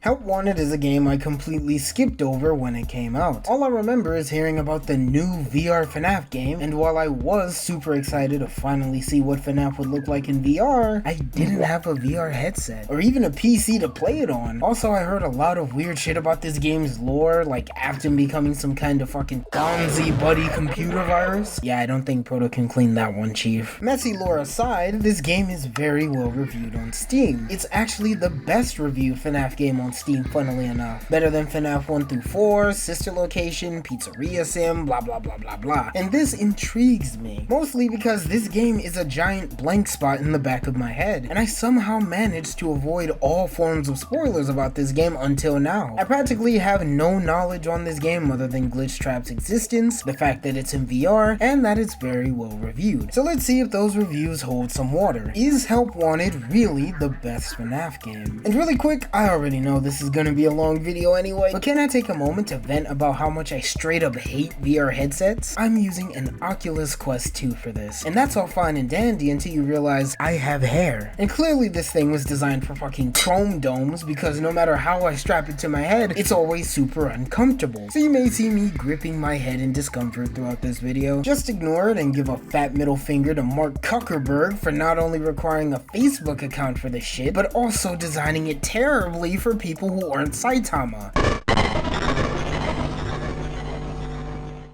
Help Wanted is a game I completely skipped over when it came out. All I remember is hearing about the new VR FNAF game, and while I was super excited to finally see what FNAF would look like in VR, I didn't have a VR headset, or even a PC to play it on. Also, I heard a lot of weird shit about this game's lore, like Afton becoming some kind of fucking doozy buddy computer virus. Yeah, I don't think Proto can clean that one, chief. Messy lore aside, this game is very well reviewed on Steam. It's actually the best reviewed FNAF game on Steam, funnily enough. Better than FNAF 1 through 4, Sister Location, Pizzeria Sim, blah blah blah blah blah. And this intrigues me, mostly because this game is a giant blank spot in the back of my head, and I somehow managed to avoid all forms of spoilers about this game until now. I practically have no knowledge on this game other than Plushtrap's existence, the fact that it's in VR, and that it's very well reviewed. So let's see if those reviews hold some water. Is Help Wanted really the best FNAF game? And really quick, I already know this is gonna be a long video anyway, but can I take a moment to vent about how much I straight up hate VR headsets? I'm using an Oculus Quest 2 for this, and that's all fine and dandy until you realize I have hair. And clearly this thing was designed for fucking chrome domes, because no matter how I strap it to my head, it's always super uncomfortable. So you may see me gripping my head in discomfort throughout this video. Just ignore it and give a fat middle finger to Mark Zuckerberg for not only requiring a Facebook account for this shit, but also designing it terribly for people who aren't Saitama.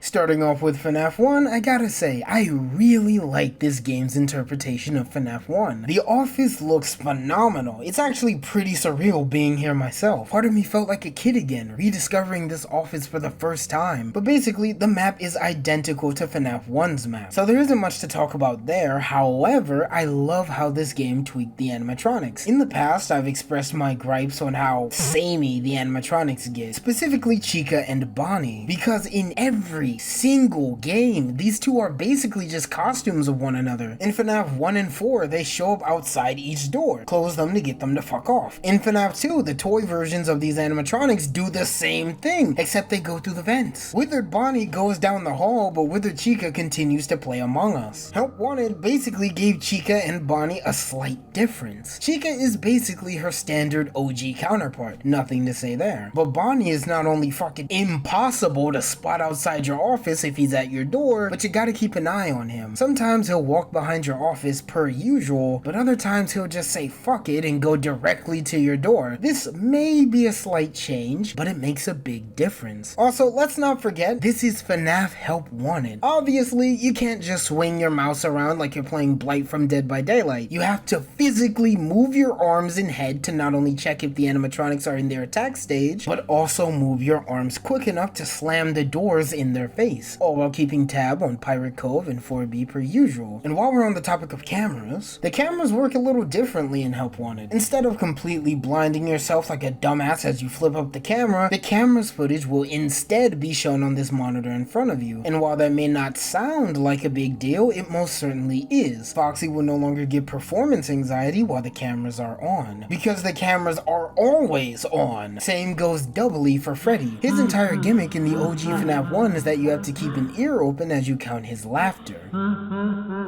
Starting off with FNAF 1, I gotta say, I really like this game's interpretation of FNAF 1. The office looks phenomenal. It's actually pretty surreal being here myself. Part of me felt like a kid again, rediscovering this office for the first time. But basically, the map is identical to FNAF 1's map, so there isn't much to talk about there. However, I love how this game tweaked the animatronics. In the past, I've expressed my gripes on how samey the animatronics get, specifically Chica and Bonnie, because in every single game, these two are basically just costumes of one another. In FNAF 1 and 4, they show up outside each door, close them to get them to fuck off. In FNAF 2, the toy versions of these animatronics do the same thing, except they go through the vents. Withered Bonnie goes down the hall, but Withered Chica continues to play Among Us. Help Wanted basically gave Chica and Bonnie a slight difference. Chica is basically her standard OG counterpart, nothing to say there. But Bonnie is not only fucking impossible to spot outside your office if he's at your door, but you gotta keep an eye on him. Sometimes he'll walk behind your office per usual, but other times he'll just say fuck it and go directly to your door. This may be a slight change, but it makes a big difference. Also, let's not forget, this is FNAF Help Wanted. Obviously, you can't just swing your mouse around like you're playing Blight from Dead by Daylight. You have to physically move your arms and head to not only check if the animatronics are in their attack stage, but also move your arms quick enough to slam the doors in their face, all while keeping tab on Pirate Cove and 4B per usual. And while we're on the topic of cameras, the cameras work a little differently in Help Wanted. Instead of completely blinding yourself like a dumbass as you flip up the camera's footage will instead be shown on this monitor in front of you. And while that may not sound like a big deal, it most certainly is. Foxy will no longer get performance anxiety while the cameras are on, because the cameras are always on. Same goes doubly for Freddy. His entire gimmick in the OG FNAF 1 is that you have to keep an ear open as you count his laughter.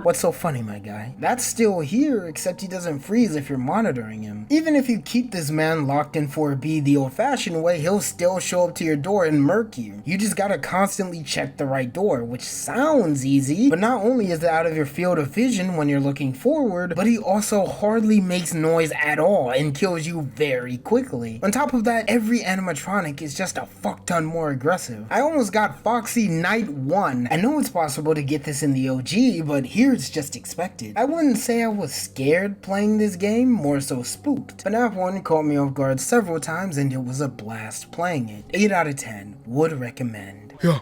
What's so funny, my guy? That's still here, except he doesn't freeze if you're monitoring him. Even if you keep this man locked in 4B the old-fashioned way, he'll still show up to your door and murk you. You just gotta constantly check the right door, which sounds easy, but not only is it out of your field of vision when you're looking forward, but he also hardly makes noise at all and kills you very quickly. On top of that, every animatronic is just a fuck ton more aggressive. I almost got Foxy Night 1. I know it's possible to get this in the OG, but here it's just expected. I wouldn't say I was scared playing this game, more so spooked. FNAF 1 caught me off guard several times and it was a blast playing it. 8 out of 10. Would recommend. Yeah.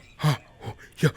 Yeah.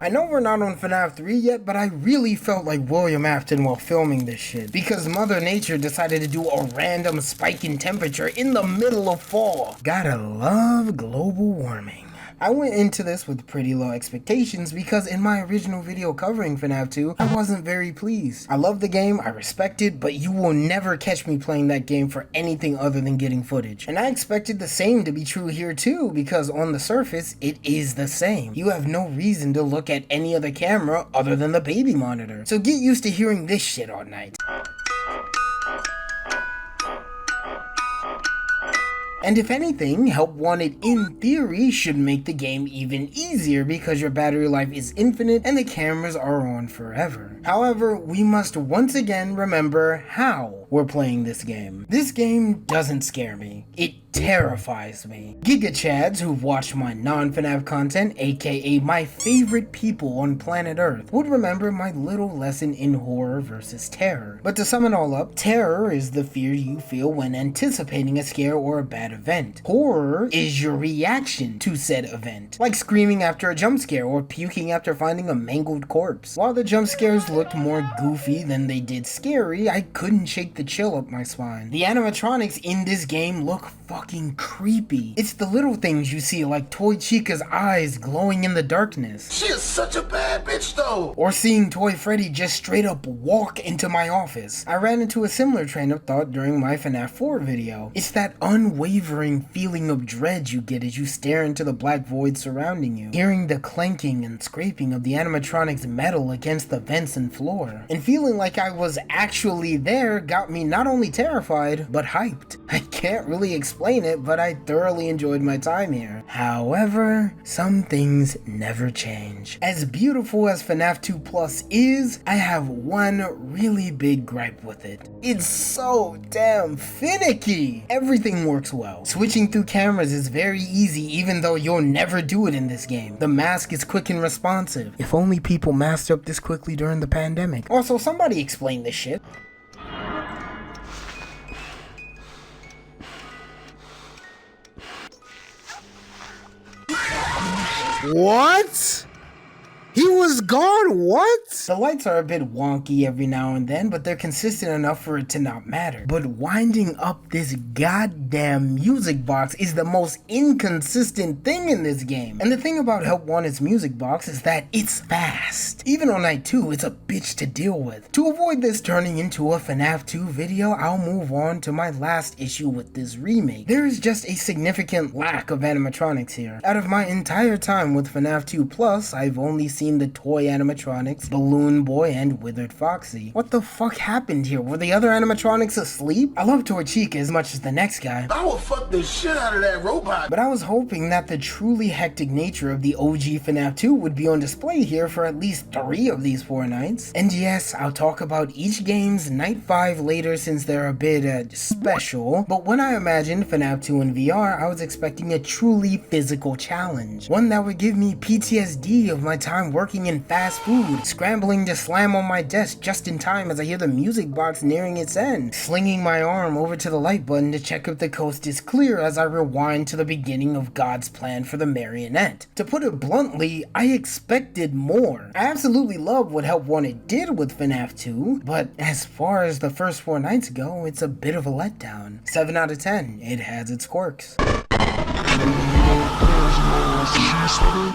I know we're not on FNAF 3 yet, but I really felt like William Afton while filming this shit, because Mother Nature decided to do a random spike in temperature in the middle of fall. Gotta love global warming. I went into this with pretty low expectations because in my original video covering FNAF 2, I wasn't very pleased. I love the game, I respect it, but you will never catch me playing that game for anything other than getting footage. And I expected the same to be true here too, because on the surface, it is the same. You have no reason to look at any other camera other than the baby monitor. So get used to hearing this shit all night. And if anything, Help Wanted in theory should make the game even easier because your battery life is infinite and the cameras are on forever. However, we must once again remember how we're playing this game. This game doesn't scare me. It terrifies me. Giga Chads who've watched my non-FNAF content, aka my favorite people on planet Earth, would remember my little lesson in horror versus terror. But to sum it all up, terror is the fear you feel when anticipating a scare or a bad event. Horror is your reaction to said event, like screaming after a jump scare or puking after finding a mangled corpse. While the jump scares looked more goofy than they did scary, I couldn't shake the chill up my spine. The animatronics in this game look fucking creepy. It's the little things you see, like Toy Chica's eyes glowing in the darkness. She is such a bad bitch though. Or seeing Toy Freddy just straight up walk into my office. I ran into a similar train of thought during my FNAF 4 video. It's that unwavering feeling of dread you get as you stare into the black void surrounding you, hearing the clanking and scraping of the animatronic's metal against the vents and floor. And feeling like I was actually there got me not only terrified, but hyped. I can't really explain it, but I thoroughly enjoyed my time here. However, some things never change. As beautiful as FNAF 2 Plus is, I have one really big gripe with it. It's so damn finicky. Everything works well. Switching through cameras is very easy, even though you'll never do it in this game. The mask is quick and responsive. If only people masked up this quickly during the pandemic. Also, somebody explain this shit. What? He was gone, what? The lights are a bit wonky every now and then, but they're consistent enough for it to not matter. But winding up this goddamn music box is the most inconsistent thing in this game. And the thing about Help Wanted's music box is that it's fast. Even on night 2, it's a bitch to deal with. To avoid this turning into a FNAF 2 video, I'll move on to my last issue with this remake. There is just a significant lack of animatronics here. Out of my entire time with FNAF 2 Plus, I've only seen the toy animatronics, Balloon Boy, and Withered Foxy. What the fuck happened here? Were the other animatronics asleep? I love Toy Chica as much as the next guy. I will fuck the shit out of that robot. But I was hoping that the truly hectic nature of the OG FNAF 2 would be on display here for at least 3 of these 4 nights. And yes, I'll talk about each game's night 5 later since they're a bit special. But when I imagined FNAF 2 in VR, I was expecting a truly physical challenge. One that would give me PTSD of my time working in fast food, scrambling to slam on my desk just in time as I hear the music box nearing its end, slinging my arm over to the light button to check if the coast is clear as I rewind to the beginning of God's plan for the marionette. To put it bluntly, I expected more. I absolutely love what Help Wanted did with FNAF 2, but as far as the first 4 nights go, it's a bit of a letdown. 7 out of 10, it has its quirks.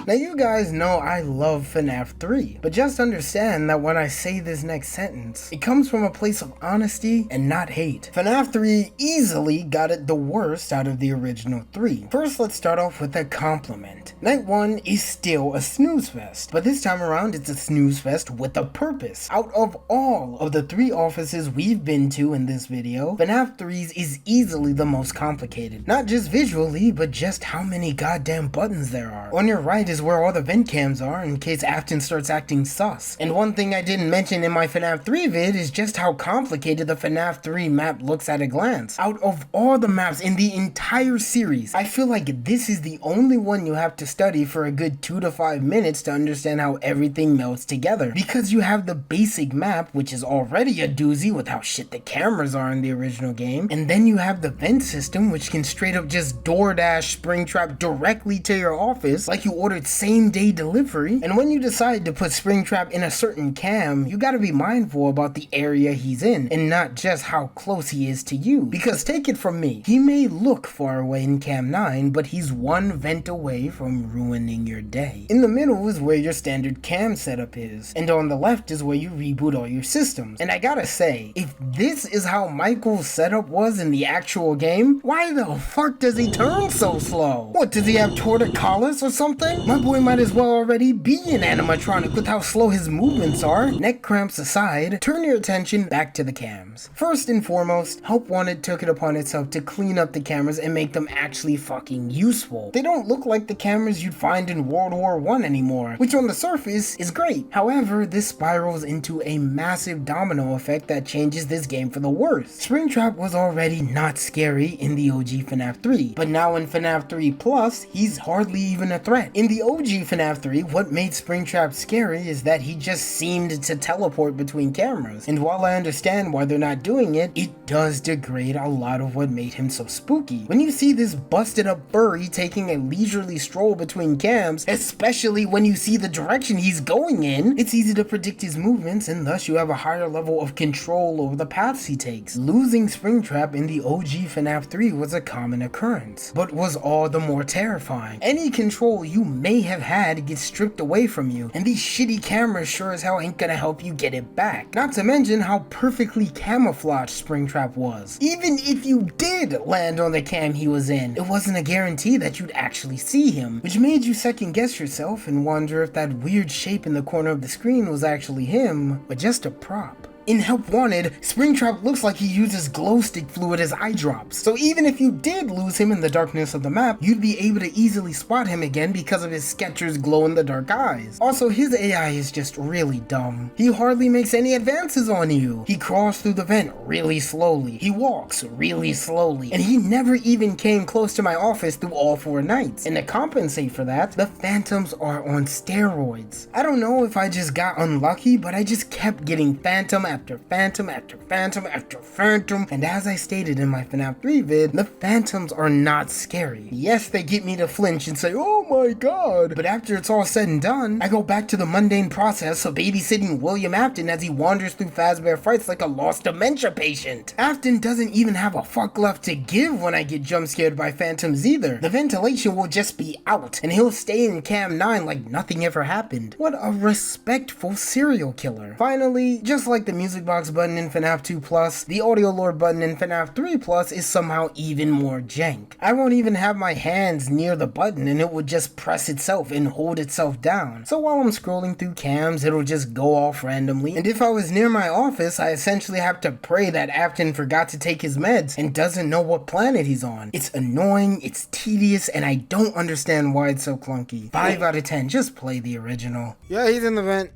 Now you guys know I love FNAF 3, but just understand that when I say this next sentence, it comes from a place of honesty and not hate. FNAF 3 easily got it the worst out of the original 3. First, let's start off with a compliment. Night 1 is still a snooze fest, but this time around it's a snooze fest with a purpose. Out of all of the 3 offices we've been to in this video, FNAF 3's is easily the most complicated. Not just visually, but just how many goddamn buttons there are. On your right is where all the vent cams are in case Afton starts acting sus. And one thing I didn't mention in my FNAF 3 vid is just how complicated the FNAF 3 map looks at a glance. Out of all the maps in the entire series, I feel like this is the only one you have to study for a good 2 to 5 minutes to understand how everything melts together. Because you have the basic map, which is already a doozy with how shit the cameras are in the original game, and then you have the vent system, which can straight up just DoorDash Springtrap directly to your office, like you ordered same day delivery. And when you decide to put Springtrap in a certain cam, you gotta be mindful about the area he's in and not just how close he is to you. Because take it from me, he may look far away in cam 9, but he's one vent away from ruining your day. In the middle is where your standard cam setup is, and on the left is where you reboot all your systems. And I gotta say, if this is how Michael's setup was in the actual game, why the fuck does he turn so slow? What, does he have torticollis or something? My boy might as well already be an animatronic with how slow his movements are. Neck cramps aside, turn your attention back to the cams. First and foremost, Help Wanted took it upon itself to clean up the cameras and make them actually fucking useful. They don't look like the cameras you'd find in World War I anymore, which on the surface is great. However, this spirals into a massive domino effect that changes this game for the worse. Springtrap was already not scary in the OG FNAF 3, but now in FNAF 3 Plus, he's hardly even a threat. In the OG FNAF 3, what made Springtrap scary is that he just seemed to teleport between cameras, and while I understand why they're not doing it, it does degrade a lot of what made him so spooky. When you see this busted up furry taking a leisurely stroll between cams, especially when you see the direction he's going in, it's easy to predict his movements, and thus you have a higher level of control over the paths he takes. Losing Springtrap in the OG FNAF 3 was a common occurrence, but was all the more terrifying. Any control you may have had gets stripped away from you, and these shitty cameras sure as hell ain't gonna help you get it back. Not to mention how perfectly camouflaged Springtrap was. Even if you did land on the cam he was in, it wasn't a guarantee that you'd actually see him, which made you second guess yourself and wonder if that weird shape in the corner of the screen was actually him, or just a prop. In Help Wanted, Springtrap looks like he uses glow stick fluid as eye drops, so even if you did lose him in the darkness of the map, you'd be able to easily spot him again because of his Skechers glow-in-the-dark eyes. Also, his AI is just really dumb. He hardly makes any advances on you. He crawls through the vent really slowly, he walks really slowly, and he never even came close to my office through all 4 nights. And to compensate for that, the phantoms are on steroids. I don't know if I just got unlucky, but I just kept getting phantom after phantom after phantom after phantom, and as I stated in my FNAF 3 vid, the phantoms are not scary. Yes, they get me to flinch and say, oh my god, but after it's all said and done, I go back to the mundane process of babysitting William Afton as he wanders through Fazbear fights like a lost dementia patient. Afton doesn't even have a fuck left to give when I get jump scared by phantoms either. The ventilation will just be out, and he'll stay in cam 9 like nothing ever happened. What a respectful serial killer. Finally, just like the music box button in FNAF 2 Plus, the audio lore button in FNAF 3 Plus is somehow even more jank. I won't even have my hands near the button and it would just press itself and hold itself down. So while I'm scrolling through cams, it'll just go off randomly, and if I was near my office, I essentially have to pray that Afton forgot to take his meds and doesn't know what planet he's on. It's annoying, it's tedious, and I don't understand why it's so clunky. 5 out of 10, just play the original. Yeah, he's in the vent.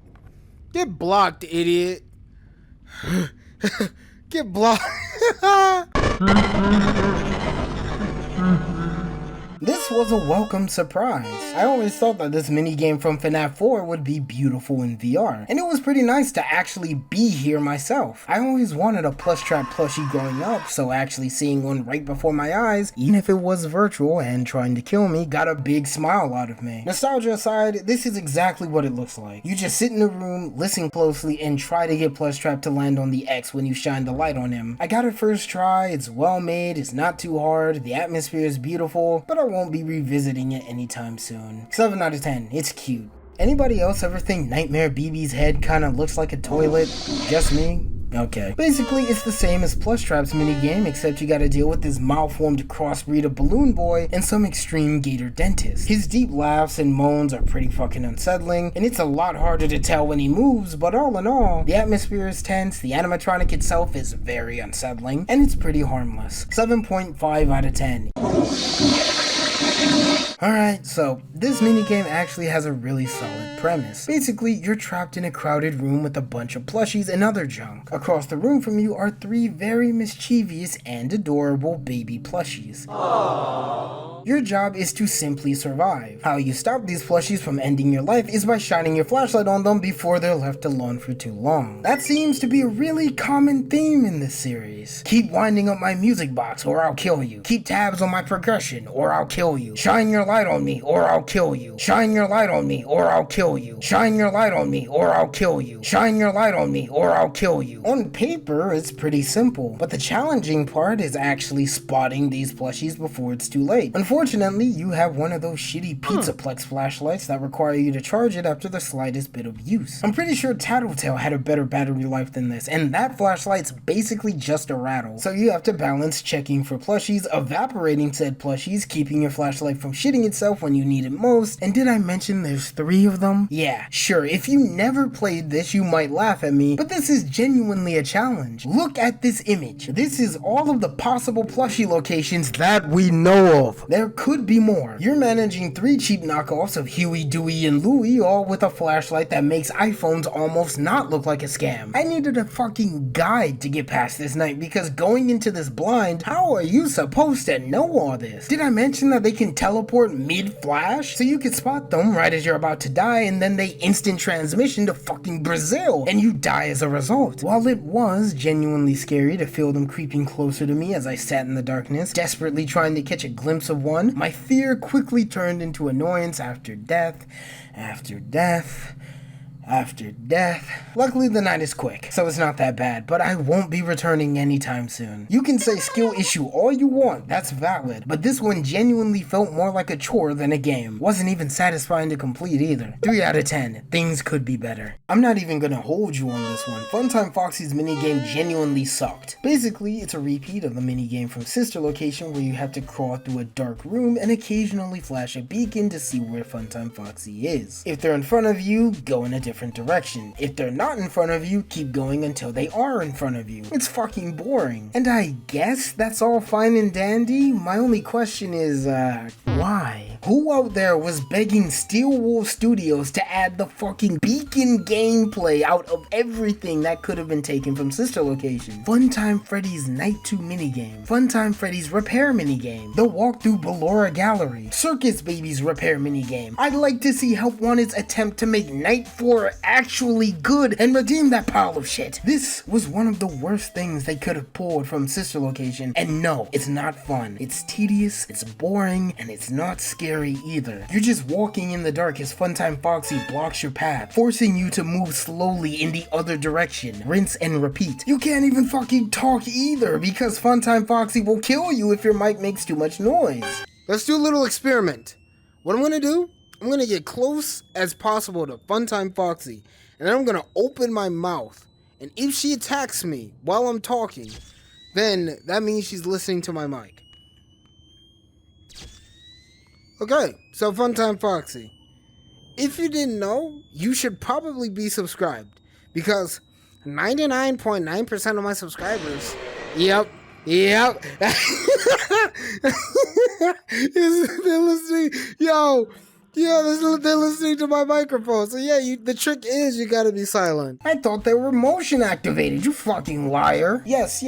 Get blocked, idiot. Get blocked. This was a welcome surprise. I always thought that this minigame from FNAF 4 would be beautiful in VR, and it was pretty nice to actually be here myself. I always wanted a Plushtrap plushie growing up, so actually seeing one right before my eyes, even if it was virtual and trying to kill me, got a big smile out of me. Nostalgia aside, this is exactly what it looks like. You just sit in a room, listen closely, and try to get Plushtrap to land on the X when you shine the light on him. I got it first try, it's well made, it's not too hard, the atmosphere is beautiful, but I won't be revisiting it anytime soon. 7 out of 10, it's cute. Anybody else ever think Nightmare BB's head kinda looks like a toilet? Just me? Okay. Basically, it's the same as Plushtrap's minigame, except you gotta deal with this malformed crossbreed of Balloon Boy and some extreme gator dentist. His deep laughs and moans are pretty fucking unsettling, and it's a lot harder to tell when he moves, but all in all, the atmosphere is tense, the animatronic itself is very unsettling, and it's pretty harmless. 7.5 out of 10. Alright, so this minigame actually has a really solid premise. Basically, you're trapped in a crowded room with a bunch of plushies and other junk. Across the room from you are 3 very mischievous and adorable baby plushies. Aww. Your job is to simply survive. How you stop these plushies from ending your life is by shining your flashlight on them before they're left alone for too long. That seems to be a really common theme in this series. Keep winding up my music box or I'll kill you. Keep tabs on my progression or I'll kill you. Shine your light on me or I'll kill you. Shine your light on me or I'll kill you. Shine your light on me or I'll kill you. Shine your light on me or I'll kill you. On paper, it's pretty simple, but the challenging part is actually spotting these plushies before it's too late. Unfortunately, you have one of those shitty Pizzaplex flashlights that require you to charge it after the slightest bit of use. I'm pretty sure Tattletale had a better battery life than this, and that flashlight's basically just a rattle. So you have to balance checking for plushies, evaporating said plushies, keeping your flashlight from shitting itself when you need it most, and did I mention there's 3 of them? Yeah, sure, if you never played this, you might laugh at me, but this is genuinely a challenge. Look at this image. This is all of the possible plushie locations that we know of. There could be more. You're managing 3 cheap knockoffs of Huey, Dewey, and Louie, all with a flashlight that makes iPhones almost not look like a scam. I needed a fucking guide to get past this night because going into this blind, how are you supposed to know all this? Did I mention that they can teleport mid-flash? So you can spot them right as you're about to die and then they instant transmission to fucking Brazil and you die as a result. While it was genuinely scary to feel them creeping closer to me as I sat in the darkness, desperately trying to catch a glimpse of one, my fear quickly turned into annoyance after death, after death, after death. Luckily the night is quick, so it's not that bad, but I won't be returning anytime soon. You can say skill issue all you want, that's valid, but this one genuinely felt more like a chore than a game. Wasn't even satisfying to complete either. 3 out of 10, things could be better. I'm not even gonna hold you on this one. Funtime Foxy's minigame genuinely sucked. Basically, it's a repeat of the minigame from Sister Location where you have to crawl through a dark room and occasionally flash a beacon to see where Funtime Foxy is. If they're in front of you, go in a different direction. If they're not in front of you, keep going until they are in front of you. It's fucking boring. And I guess that's all fine and dandy. My only question is, why? Who out there was begging Steel Wolf Studios to add the fucking beacon gameplay out of everything that could have been taken from Sister Location? Funtime Freddy's Night 2 minigame, Funtime Freddy's repair minigame, the walkthrough Ballora Gallery, Circus Baby's repair minigame. I'd like to see Help Wanted's attempt to make Night 4 actually good and redeem that pile of shit. This was one of the worst things they could have pulled from Sister Location, and no, it's not fun. It's tedious, it's boring, and it's not scary either. You're just walking in the dark as Funtime Foxy blocks your path, forcing you to move slowly in the other direction. Rinse and repeat. You can't even fucking talk either because Funtime Foxy will kill you if your mic makes too much noise. Let's do a little experiment. What I'm gonna do, I'm gonna get close as possible to Funtime Foxy, and then I'm gonna open my mouth. And if she attacks me while I'm talking, then that means she's listening to my mic. Okay, so Funtime Foxy. If you didn't know, you should probably be subscribed, because 99.9% of my subscribers, yep, they're listening, they're listening to my microphone. So yeah, the trick is you gotta be silent. I thought they were motion activated, you fucking liar. Yes,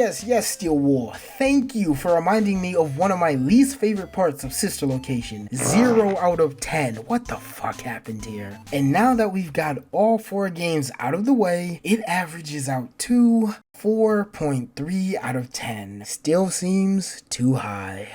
Steel Wolf. Thank you for reminding me of one of my least favorite parts of Sister Location. 0 out of 10. What the fuck happened here? And now that we've got all 4 games out of the way, it averages out to 4.3 out of 10. Still seems too high.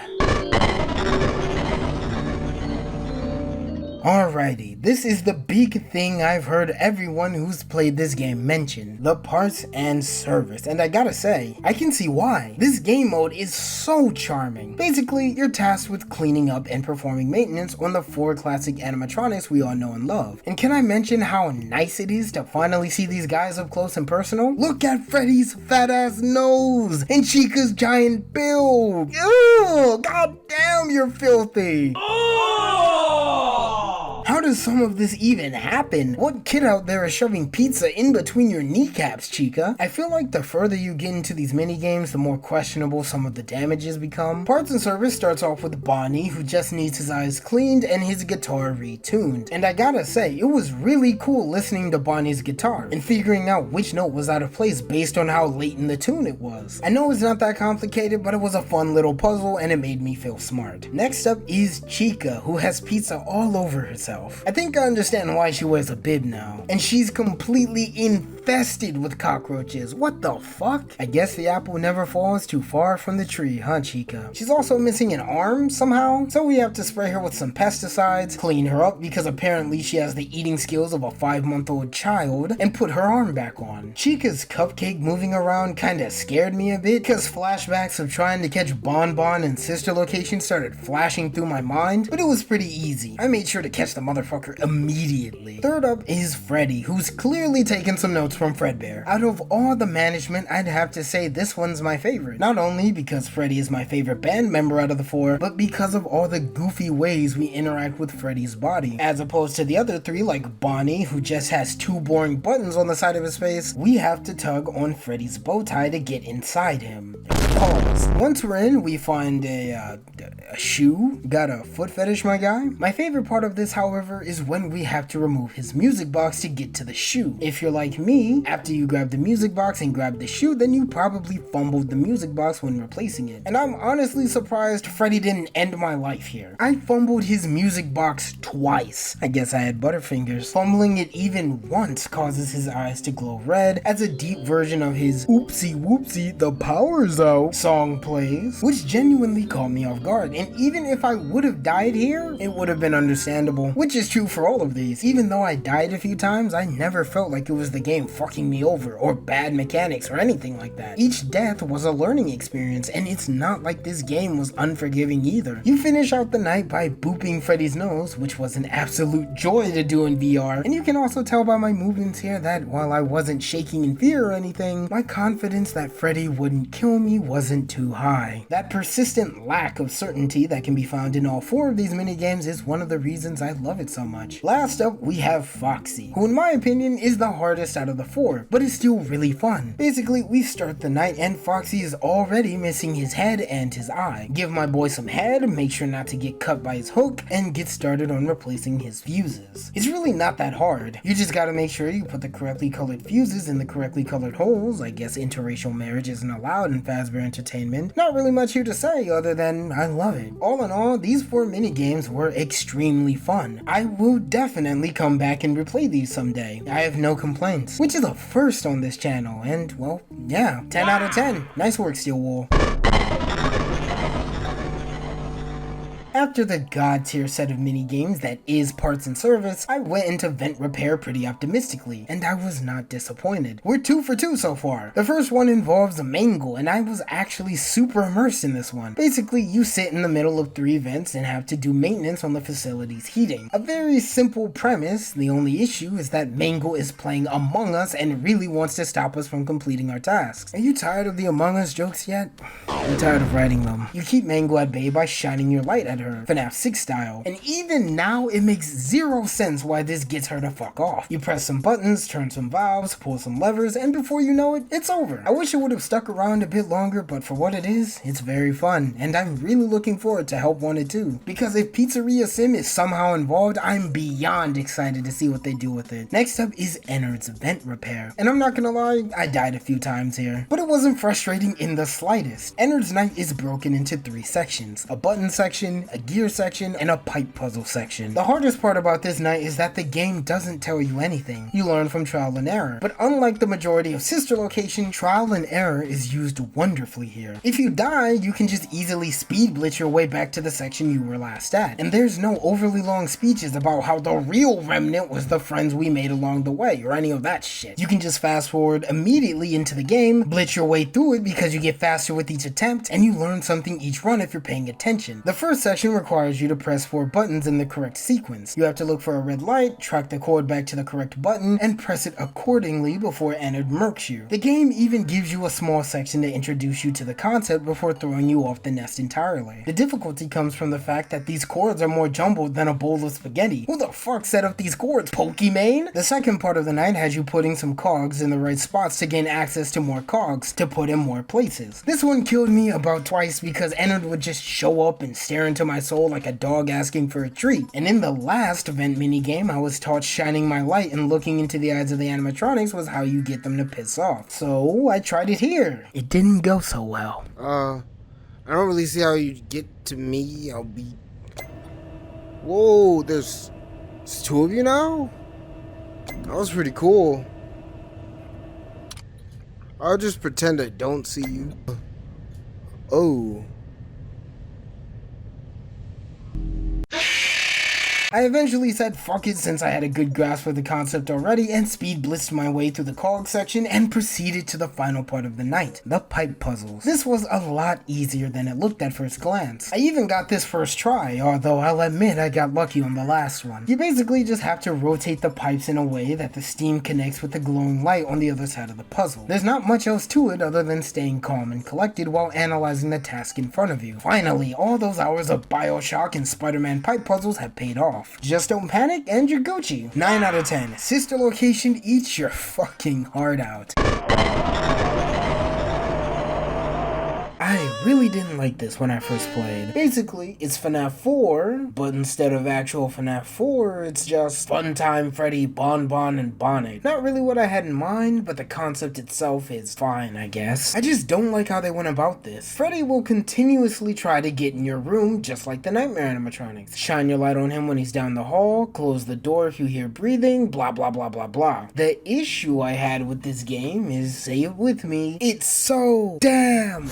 Alrighty, this is the big thing I've heard everyone who's played this game mention, the parts and service, and I gotta say, I can see why. This game mode is so charming. Basically, you're tasked with cleaning up and performing maintenance on the 4 classic animatronics we all know and love. And can I mention how nice it is to finally see these guys up close and personal? Look at Freddy's fat ass nose and Chica's giant build. Ew, god damn, you're filthy. How How does some of this even happen? What kid out there is shoving pizza in between your kneecaps, chica? I feel like the further you get into these minigames, the more questionable some of the damages become. Parts and Service starts off with Bonnie, who just needs his eyes cleaned and his guitar retuned. And I gotta say, it was really cool listening to Bonnie's guitar and figuring out which note was out of place based on how late in the tune it was. I know it's not that complicated, but it was a fun little puzzle and it made me feel smart. Next up is Chica, who has pizza all over herself. I think I understand why she wears a bib now. And she's completely infested with cockroaches. What the fuck? I guess the apple never falls too far from the tree, huh, Chica? She's also missing an arm somehow, so we have to spray her with some pesticides, clean her up because apparently she has the eating skills of a 5-month-old child, and put her arm back on. Chica's cupcake moving around kinda scared me a bit because flashbacks of trying to catch Bon Bon and Sister Location started flashing through my mind, but it was pretty easy. I made sure to catch the motherfucker immediately. Third up is Freddy, who's clearly taken some notes from Fredbear. Out of all the management, I'd have to say this one's my favorite. Not only because Freddy is my favorite band member out of the 4, but because of all the goofy ways we interact with Freddy's body. As opposed to the other 3 like Bonnie, who just has 2 boring buttons on the side of his face, we have to tug on Freddy's bow tie to get inside him. Pause. Once we're in, we find a shoe. Got a foot fetish, my guy? My favorite part of this, however, is when we have to remove his music box to get to the shoe. If you're like me, after you grab the music box and grab the shoe, then you probably fumbled the music box when replacing it. And I'm honestly surprised Freddy didn't end my life here. I fumbled his music box twice. I guess I had butterfingers. Fumbling it even once causes his eyes to glow red as a deep version of his "Oopsie Whoopsie, the power's out" song plays, which genuinely caught me off guard. And even if I would have died here, it would have been understandable, which is true for all of these. Even though I died a few times, I never felt like it was the game fucking me over or bad mechanics or anything like that. Each death was a learning experience, and it's not like this game was unforgiving either. You finish out the night by booping Freddy's nose, which was an absolute joy to do in VR, and you can also tell by my movements here that while I wasn't shaking in fear or anything, my confidence that Freddy wouldn't kill me wasn't too high. That persistent lack of certainty that can be found in all 4 of these minigames is one of the reasons I love it so much. Last up, we have Foxy, who in my opinion is the hardest out of the 4, but is still really fun. Basically, we start the night and Foxy is already missing his head and his eye. Give my boy some head, make sure not to get cut by his hook, and get started on replacing his fuses. It's really not that hard. You just gotta make sure you put the correctly colored fuses in the correctly colored holes. I guess interracial marriage isn't allowed in Fazbear Entertainment. Not really much here to say other than I love it. All in all, these 4 minigames were extremely fun. I will definitely come back and replay these someday. I have no complaints, which is a first on this channel, and well, yeah, 10 out of 10. Nice work, Steelwool. After the god tier set of minigames that is Parts and Service, I went into Vent Repair pretty optimistically, and I was not disappointed. We're 2 for 2 so far. The first one involves a mangle, and I was actually super immersed in this one. Basically, you sit in the middle of 3 vents and have to do maintenance on the facility's heating. A very simple premise. The only issue is that Mangle is playing Among Us and really wants to stop us from completing our tasks. Are you tired of the Among Us jokes yet? I'm tired of writing them. You keep Mangle at bay by shining your light at her, FNAF 6 style, and even now it makes 0 sense why this gets her to fuck off. You press some buttons, turn some valves, pull some levers, and before you know it, it's over. I wish it would have stuck around a bit longer, but for what it is, it's very fun, and I'm really looking forward to Help Wanted 2, because if Pizzeria Sim is somehow involved, I'm beyond excited to see what they do with it. Next up is Ennard's Vent Repair, and I'm not gonna lie, I died a few times here, but it wasn't frustrating in the slightest. Ennard's night is broken into 3 sections, a button section, a gear section, and a pipe puzzle section. The hardest part about this night is that the game doesn't tell you anything. You learn from trial and error, but unlike the majority of Sister Location, trial and error is used wonderfully here. If you die, you can just easily speed blitz your way back to the section you were last at, and there's no overly long speeches about how the real remnant was the friends we made along the way, or any of that shit. You can just fast forward immediately into the game, blitz your way through it because you get faster with each attempt, and you learn something each run if you're paying attention. The first section mission requires you to press 4 buttons in the correct sequence. You have to look for a red light, track the cord back to the correct button, and press it accordingly before Ennard murks you. The game even gives you a small section to introduce you to the concept before throwing you off the nest entirely. The difficulty comes from the fact that these chords are more jumbled than a bowl of spaghetti. Who the fuck set up these chords, Pokimane? The second part of the night has you putting some cogs in the right spots to gain access to more cogs to put in more places. This one killed me about twice because Ennard would just show up and stare into my soul like a dog asking for a treat. And in the last event minigame, I was taught shining my light and looking into the eyes of the animatronics was how you get them to piss off. So I tried it here. It didn't go so well. I don't really see how you get to me. I'll be... Whoa, there's 2 of you now? That was pretty cool. I'll just pretend I don't see you. Oh. I eventually said fuck it since I had a good grasp of the concept already and speed blitzed my way through the cog section and proceeded to the final part of the night, the pipe puzzles. This was a lot easier than it looked at first glance. I even got this first try, although I'll admit I got lucky on the last one. You basically just have to rotate the pipes in a way that the steam connects with the glowing light on the other side of the puzzle. There's not much else to it other than staying calm and collected while analyzing the task in front of you. Finally, all those hours of Bioshock and Spider-Man pipe puzzles have paid off. Just don't panic and you're Gucci. 9 out of 10. Sister location eats your fucking heart out. I really didn't like this when I first played. Basically, it's FNAF 4, but instead of actual FNAF 4, it's just Funtime Freddy, Bonbon, and Bonnet. Not really what I had in mind, but the concept itself is fine, I guess. I just don't like how they went about this. Freddy will continuously try to get in your room, just like the Nightmare animatronics. Shine your light on him when he's down the hall, close the door if you hear breathing, blah blah blah blah blah. The issue I had with this game is, say it with me, it's so damn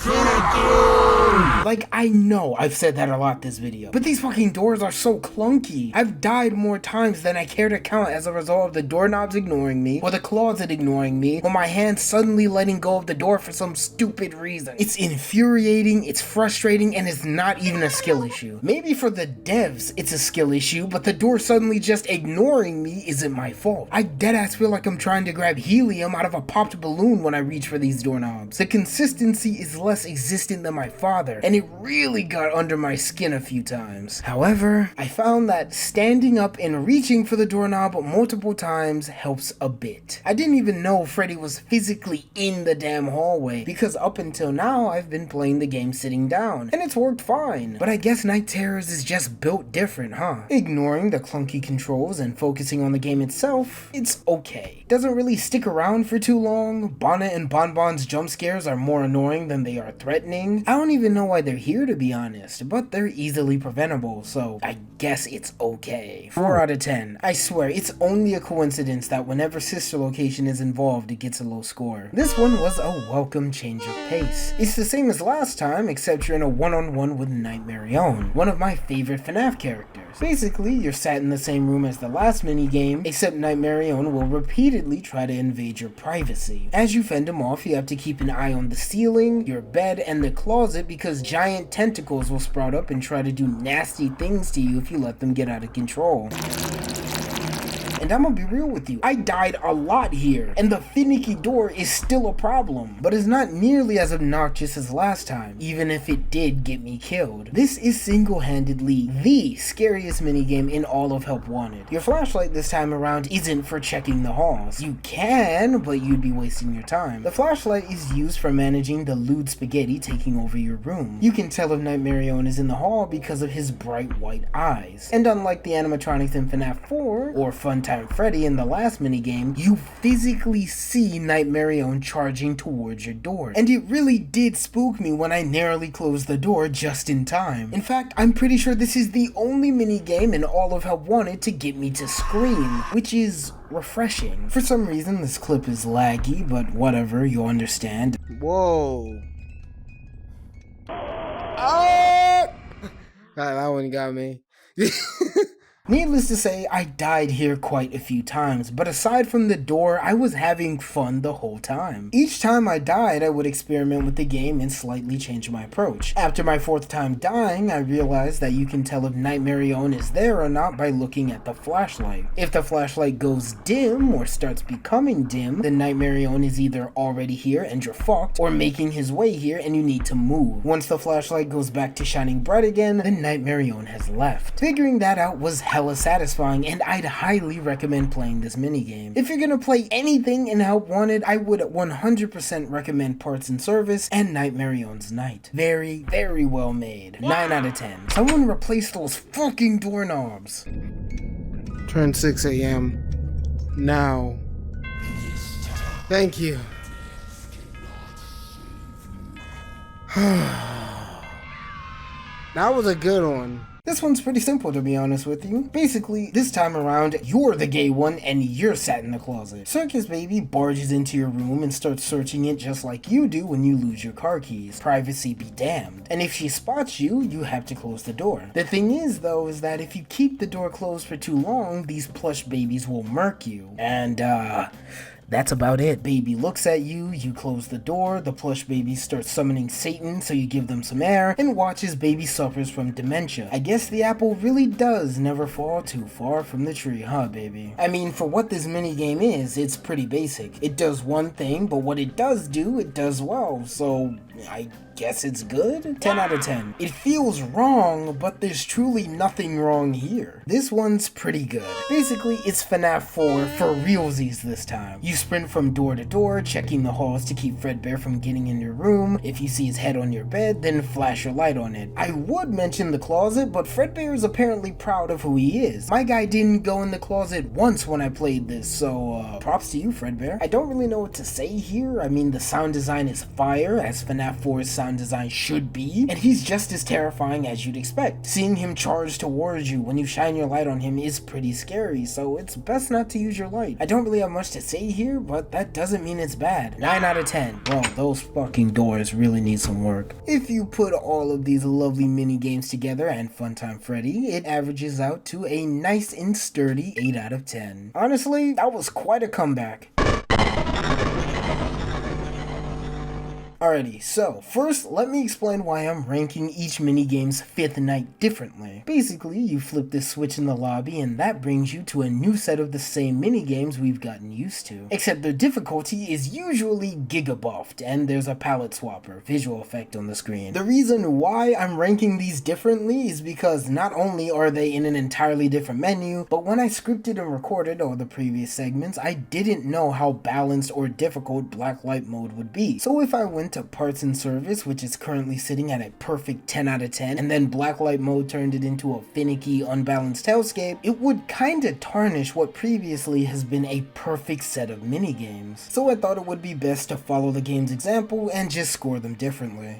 like, I know I've said that a lot this video, but these fucking doors are so clunky. I've died more times than I care to count as a result of the doorknobs ignoring me, or the closet ignoring me, or my hand suddenly letting go of the door for some stupid reason. It's infuriating, it's frustrating, and it's not even a skill issue. Maybe for the devs it's a skill issue, but the door suddenly just ignoring me isn't my fault. I deadass feel like I'm trying to grab helium out of a popped balloon when I reach for these doorknobs. The consistency is less existent than my father, and it really got under my skin a few times. However, I found that standing up and reaching for the doorknob multiple times helps a bit. I didn't even know Freddy was physically in the damn hallway, because up until now I've been playing the game sitting down, and it's worked fine. But I guess Night Terrors is just built different, huh? Ignoring the clunky controls and focusing on the game itself, it's okay. Doesn't really stick around for too long. Bonnet and Bonbon's jump scares are more annoying than they are threatening. I don't even know why they're here, to be honest, but they're easily preventable, so I guess it's okay. 4 out of 10. I swear, it's only a coincidence that whenever Sister Location is involved, it gets a low score. This one was a welcome change of pace. It's the same as last time, except you're in a one-on-one with Nightmarionne, one of my favorite FNAF characters. Basically, you're sat in the same room as the last minigame, except Nightmarionne will repeatedly try to invade your privacy. As you fend him off, you have to keep an eye on the ceiling, your bed, and the closet because giant tentacles will sprout up and try to do nasty things to you if you let them get out of control. And I'm gonna be real with you, I died a lot here, and the finicky door is still a problem, but it's not nearly as obnoxious as last time, even if it did get me killed. This is single-handedly the scariest minigame in all of Help Wanted. Your flashlight this time around isn't for checking the halls. You can, but you'd be wasting your time. The flashlight is used for managing the lewd spaghetti taking over your room. You can tell if Nightmarionne is in the hall because of his bright white eyes. And unlike the animatronics in FNAF 4, or Funtime Freddy in the last minigame, you physically see Nightmarionne charging towards your door. And it really did spook me when I narrowly closed the door just in time. In fact, I'm pretty sure this is the only minigame in all of Help Wanted to get me to scream, which is refreshing. For some reason, this clip is laggy, but whatever, you'll understand. Whoa. Ah! That one got me. Needless to say, I died here quite a few times, but aside from the door, I was having fun the whole time. Each time I died, I would experiment with the game and slightly change my approach. After my 4th time dying, I realized that you can tell if Nightmarionne is there or not by looking at the flashlight. If the flashlight goes dim or starts becoming dim, then Nightmarionne is either already here and you're fucked, or making his way here and you need to move. Once the flashlight goes back to shining bright again, then Nightmarionne has left. Figuring that out was hella satisfying, and I'd highly recommend playing this minigame. If you're gonna play anything in Help Wanted, I would 100% recommend Parts and Service and Nightmarionne's Night. Very, very well made. 9 out of 10. Someone replace those fucking doorknobs. Turn 6 a.m. now. Thank you. That was a good one. This one's pretty simple, to be honest with you. Basically, this time around, you're the gay one and you're sat in the closet. Circus Baby barges into your room and starts searching it just like you do when you lose your car keys. Privacy be damned. And if she spots you, you have to close the door. The thing is, though, is that if you keep the door closed for too long, these plush babies will murk you. And, that's about it. Baby looks at you, you close the door, the plush baby starts summoning Satan, so you give them some air, and watch as baby suffers from dementia. I guess the apple really does never fall too far from the tree, huh, baby? I mean, for what this minigame is, it's pretty basic. It does one thing, but what it does do, it does well, so I guess it's good? 10 out of 10. It feels wrong, but there's truly nothing wrong here. This one's pretty good. Basically, it's FNAF 4 for realsies this time. You sprint from door to door, checking the halls to keep Fredbear from getting in your room. If you see his head on your bed, then flash your light on it. I would mention the closet, but Fredbear is apparently proud of who he is. My guy didn't go in the closet once when I played this, so props to you, Fredbear. I don't really know what to say here. I mean, the sound design is fire, as FNAF 4's sound design should be, and he's just as terrifying as you'd expect. Seeing him charge towards you when you shine your light on him is pretty scary, so it's best not to use your light. I don't really have much to say here, but that doesn't mean it's bad. 9 out of 10. Well, those fucking doors really need some work. If you put all of these lovely mini games together and Funtime Freddy, it averages out to a nice and sturdy 8 out of 10. Honestly, that was quite a comeback. Alrighty, so first let me explain why I'm ranking each minigame's 5th night differently. Basically, you flip this switch in the lobby and that brings you to a new set of the same minigames we've gotten used to. Except their difficulty is usually gigabuffed and there's a palette swapper, visual effect on the screen. The reason why I'm ranking these differently is because not only are they in an entirely different menu, but when I scripted and recorded all the previous segments, I didn't know how balanced or difficult blacklight mode would be. So if I went to Parts and Service, which is currently sitting at a perfect 10 out of 10, and then blacklight mode turned it into a finicky, unbalanced hellscape, it would kinda tarnish what previously has been a perfect set of minigames. So I thought it would be best to follow the game's example and just score them differently.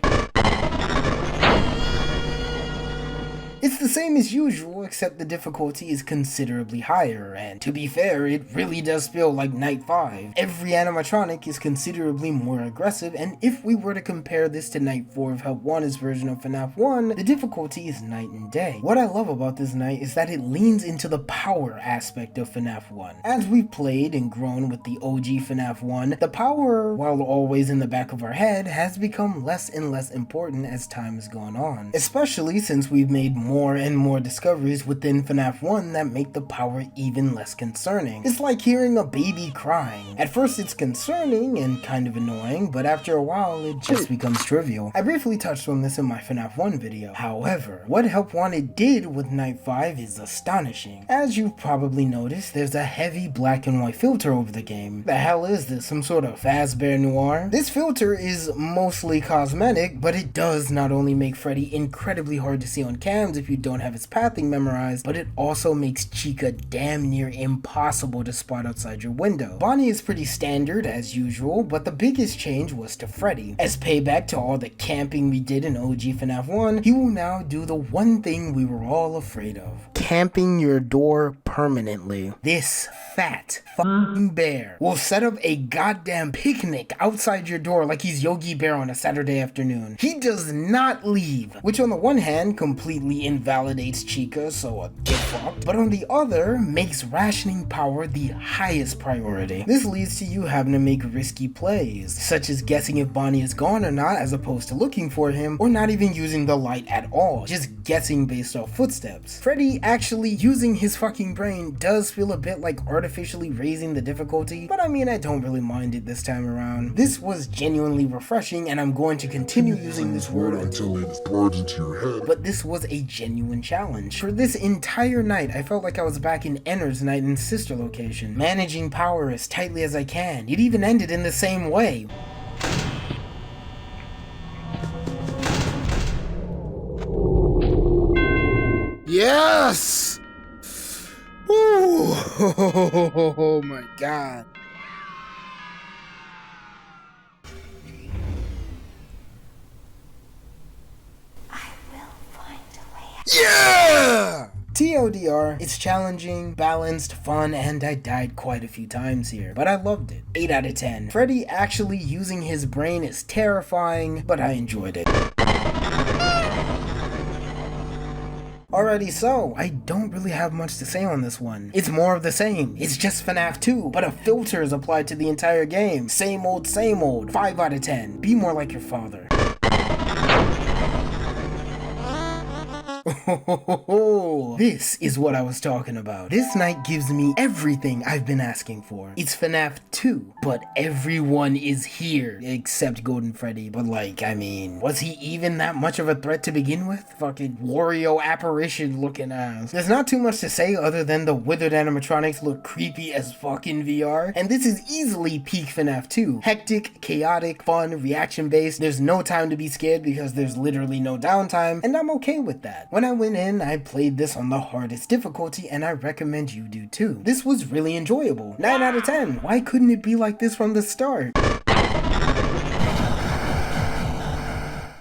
It's the same as usual, except the difficulty is considerably higher, and to be fair, it really does feel like Night 5. Every animatronic is considerably more aggressive, and if we were to compare this to Night 4 of Help Wanted's version of FNAF 1, the difficulty is night and day. What I love about this night is that it leans into the power aspect of FNAF 1. As we've played and grown with the OG FNAF 1, the power, while always in the back of our head, has become less and less important as time has gone on, especially since we've made more and more discoveries within FNAF 1 that make the power even less concerning. It's like hearing a baby crying. At first it's concerning and kind of annoying, but after a while it just becomes trivial. I briefly touched on this in my FNAF 1 video. However, what Help Wanted did with Night 5 is astonishing. As you've probably noticed, there's a heavy black and white filter over the game. The hell is this, some sort of Fredbear Noir? This filter is mostly cosmetic, but it does not only make Freddy incredibly hard to see on cams if you don't have his pathing memorized, but it also makes Chica damn near impossible to spot outside your window. Bonnie is pretty standard as usual, but the biggest change was to Freddy. As payback to all the camping we did in OG FNAF 1, he will now do the one thing we were all afraid of. camping your door permanently. This fat fucking bear will set up a goddamn picnic outside your door like he's Yogi Bear on a Saturday afternoon. He does not leave, which on the one hand completely invalidates Chica, so get fucked, but on the other makes rationing power the highest priority. This leads to you having to make risky plays, such as guessing if Bonnie is gone or not as opposed to looking for him, or not even using the light at all, just guessing based off footsteps. Freddy actually using his fucking brain does feel a bit like artificially raising the difficulty, but I mean, I don't really mind it this time around. This was genuinely refreshing, and I'm going to continue using this word until it burns into your head. but this was a genuine challenge. For this entire night, I felt like I was back in Enner's night in sister location, managing power as tightly as I can. It even ended in the same way. Yes! Ooh. Oh my god. Yeah! TLDR, it's challenging, balanced, fun, and I died quite a few times here, but I loved it. 8 out of 10. Freddy actually using his brain is terrifying, but I enjoyed it. Alrighty, so I don't really have much to say on this one. It's more of the same. It's just FNAF 2, but a filter is applied to the entire game. Same old, 5 out of 10. Be more like your father. This is what I was talking about. This night gives me everything I've been asking for. It's FNAF 2, but everyone is here except Golden Freddy. But like, I mean, was he even that much of a threat to begin with? Fucking Wario apparition looking ass. There's not too much to say other than the Withered animatronics look creepy as fuck in VR, and this is easily peak FNAF 2. Hectic, chaotic, fun, reaction based. There's no time to be scared because there's literally no downtime, and I'm okay with that. When I went in, I played this on the hardest difficulty, and I recommend you do too. This was really enjoyable. 9 out of 10. Why couldn't it be like this from the start?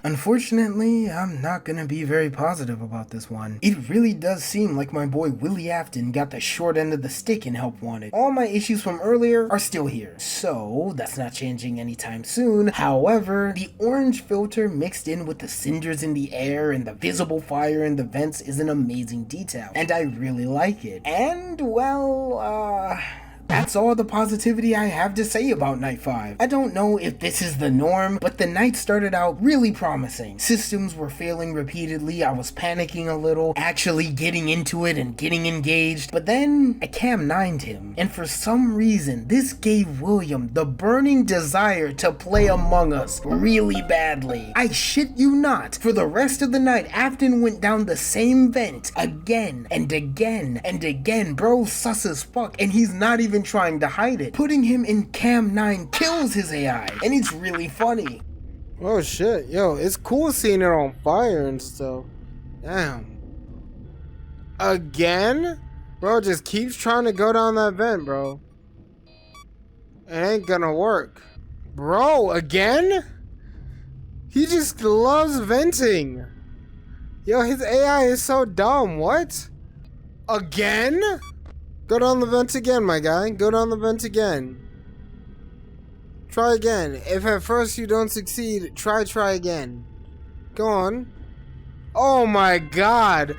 Unfortunately, I'm not gonna be very positive about this one. It really does seem like my boy Willie Afton got the short end of the stick in Help Wanted. All my issues from earlier are still here, so that's not changing anytime soon. However, the orange filter mixed in with the cinders in the air and the visible fire in the vents is an amazing detail, and I really like it. And, well, that's all the positivity I have to say about Night 5. I don't know if this is the norm, but the night started out really promising. Systems were failing repeatedly, I was panicking a little, actually getting into it and getting engaged, but then I Cam 9'd him, and for some reason, this gave William the burning desire to play Among Us really badly. I shit you not, for the rest of the night, Afton went down the same vent again and again and again. Bro sus as fuck, and he's not even trying to hide it. Putting him in Cam 9 kills his AI, and it's really funny. Oh shit, yo, it's cool seeing it on fire and stuff. Damn. Again? Bro just keeps trying to go down that vent, bro. It ain't gonna work. Bro, again? He just loves venting. Yo, his AI is so dumb. What? Again? Go down the vent again, my guy. Go down the vent again. Try again. If at first you don't succeed, try again. Go on. Oh my god.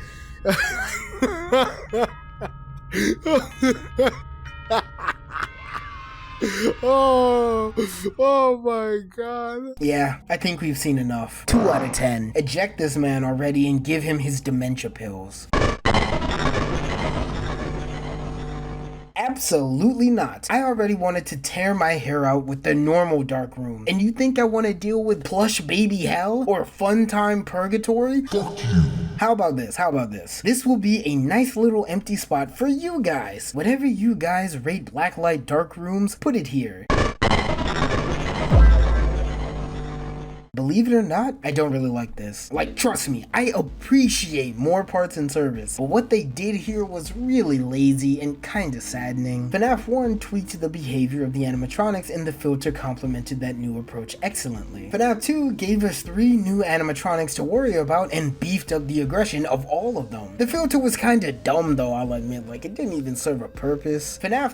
Oh my god. Yeah, I think we've seen enough. 2 out of 10. Eject this man already and give him his dementia pills. Absolutely not. I already wanted to tear my hair out with the normal dark room. And you think I want to deal with Plush Baby hell or Funtime purgatory? Fuck you. How about this? How about this? This will be a nice little empty spot for you guys. Whatever you guys rate blacklight dark rooms, put it here. Believe it or not, I don't really like this. Like, trust me, I appreciate more parts and service, but what they did here was really lazy and kinda saddening. FNAF 1 tweaked the behavior of the animatronics, and the filter complemented that new approach excellently. FNAF 2 gave us 3 new animatronics to worry about and beefed up the aggression of all of them. The filter was kinda dumb though, I'll admit, like it didn't even serve a purpose. FNAF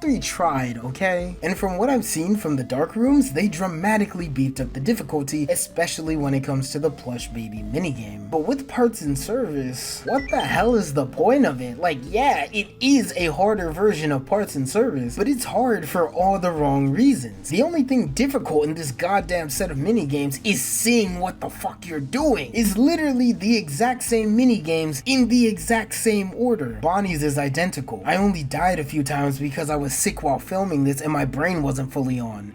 3 tried, okay? And from what I've seen from the dark rooms, they dramatically beefed up the difficulty, especially when it comes to the Plush Baby minigame. But with parts and service, what the hell is the point of it? Like, yeah, it is a harder version of parts and service, but it's hard for all the wrong reasons. The only thing difficult in this goddamn set of minigames is seeing what the fuck you're doing. It's literally the exact same minigames in the exact same order. Bonnie's is identical. I only died a few times because I was sick while filming this and my brain wasn't fully on.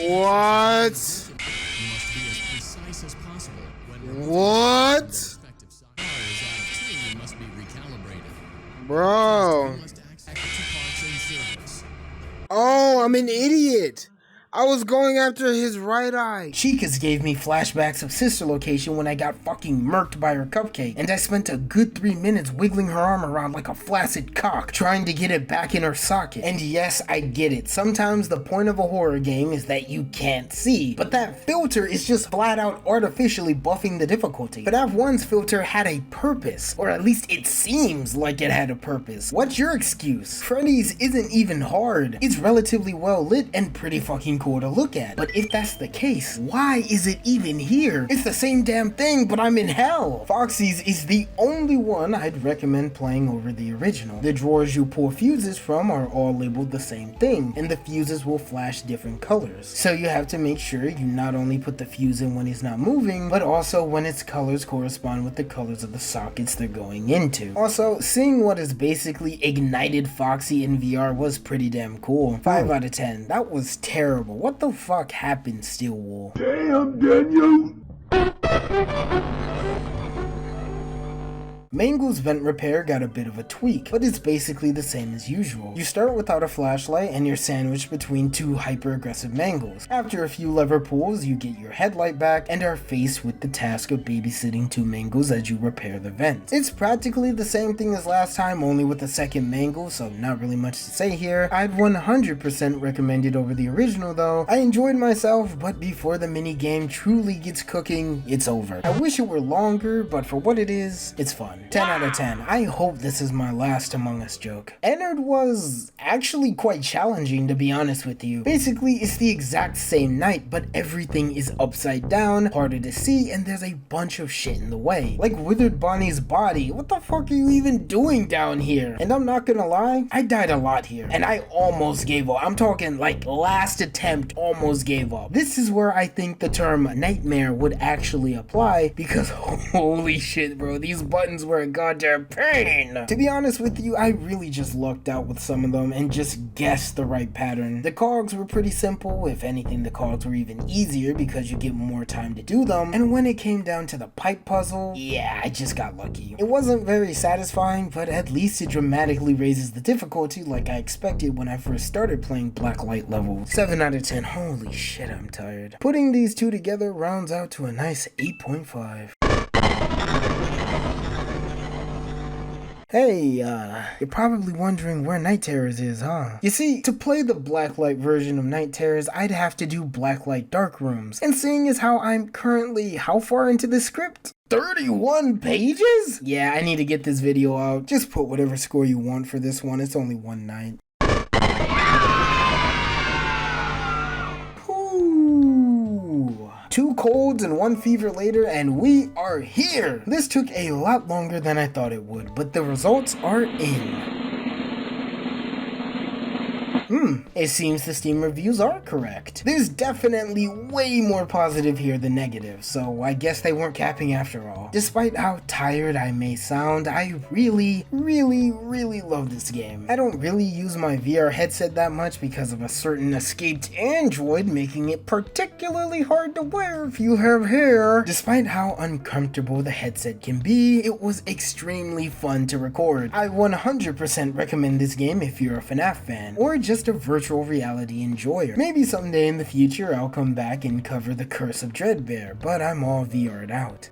What? What? Bro. Oh, I'm an idiot. I was going after his right eye. Chica's gave me flashbacks of Sister Location when I got fucking murked by her cupcake, and I spent a good 3 minutes wiggling her arm around like a flaccid cock, trying to get it back in her socket. And yes, I get it. Sometimes the point of a horror game is that you can't see, but that filter is just flat out artificially buffing the difficulty. But FNAF 1's filter had a purpose, or at least it seems like it had a purpose. What's your excuse? Freddy's isn't even hard. It's relatively well lit and pretty fucking cool to look at. But if that's the case, why is it even here? It's the same damn thing, but I'm in hell. Foxy's is the only one I'd recommend playing over the original. The drawers you pull fuses from are all labeled the same thing, and the fuses will flash different colors. So you have to make sure you not only put the fuse in when it's not moving, but also when its colors correspond with the colors of the sockets they're going into. Also, seeing what is basically ignited Foxy in VR was pretty damn cool. 5 out of 10. That was terrible. What the fuck happened, Steelwool? Damn, Daniel! Mangle's vent repair got a bit of a tweak, but it's basically the same as usual. You start without a flashlight and you're sandwiched between 2 hyper-aggressive Mangles. After a few lever pulls, you get your headlight back and are faced with the task of babysitting 2 Mangles as you repair the vents. It's practically the same thing as last time, only with a second Mangle, so not really much to say here. I'd 100% recommend it over the original though. I enjoyed myself, but before the minigame truly gets cooking, it's over. I wish it were longer, but for what it is, it's fun. 10 out of 10. I hope this is my last Among Us joke. Ennard was actually quite challenging, to be honest with you. Basically, it's the exact same night, but everything is upside down, harder to see, and there's a bunch of shit in the way. Like Withered Bonnie's body. What the fuck are you even doing down here? And I'm not gonna lie, I died a lot here, and I almost gave up. I'm talking like last attempt, almost gave up. This is where I think the term nightmare would actually apply, because holy shit, bro, these buttons were a goddamn pain. To be honest with you, I really just lucked out with some of them and just guessed the right pattern. The cogs were pretty simple. If anything, the cogs were even easier because you get more time to do them. And when it came down to the pipe puzzle, yeah, I just got lucky. It wasn't very satisfying, but at least it dramatically raises the difficulty like I expected when I first started playing Blacklight levels. 7 out of 10. Holy shit, I'm tired. Putting these two together rounds out to a nice 8.5. Hey, you're probably wondering where Night Terrors is, huh? You see, to play the Blacklight version of Night Terrors, I'd have to do Blacklight Dark Rooms. And seeing as how I'm currently how far into this script? 31 pages? Yeah, I need to get this video out. Just put whatever score you want for this one. It's only one night. 2 colds and 1 fever later, and we are here! This took a lot longer than I thought it would, but the results are in. It seems the Steam reviews are correct. There's definitely way more positive here than negative, so I guess they weren't capping after all. Despite how tired I may sound, I really love this game. I don't really use my VR headset that much because of a certain escaped Android making it particularly hard to wear if you have hair. Despite how uncomfortable the headset can be, it was extremely fun to record. I 100% recommend this game if you're a FNAF fan, or just just a virtual reality enjoyer. Maybe someday in the future I'll come back and cover the Curse of Fredbear, but I'm all VR'd out.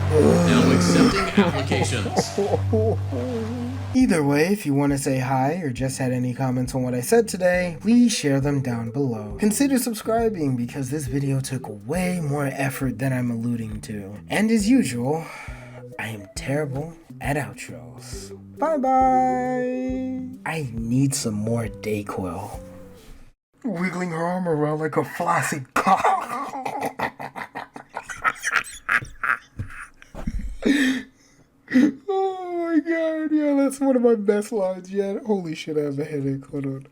Now accepting applications. Either way, if you want to say hi or just had any comments on what I said today, please share them down below. Consider subscribing because this video took way more effort than I'm alluding to. And as usual, I am terrible at outros. Bye bye! I need some more Dayquil. Wiggling her arm around like a flaccid cock. Oh my god, yeah, that's one of my best lines yet. Holy shit, I have a headache. Hold on.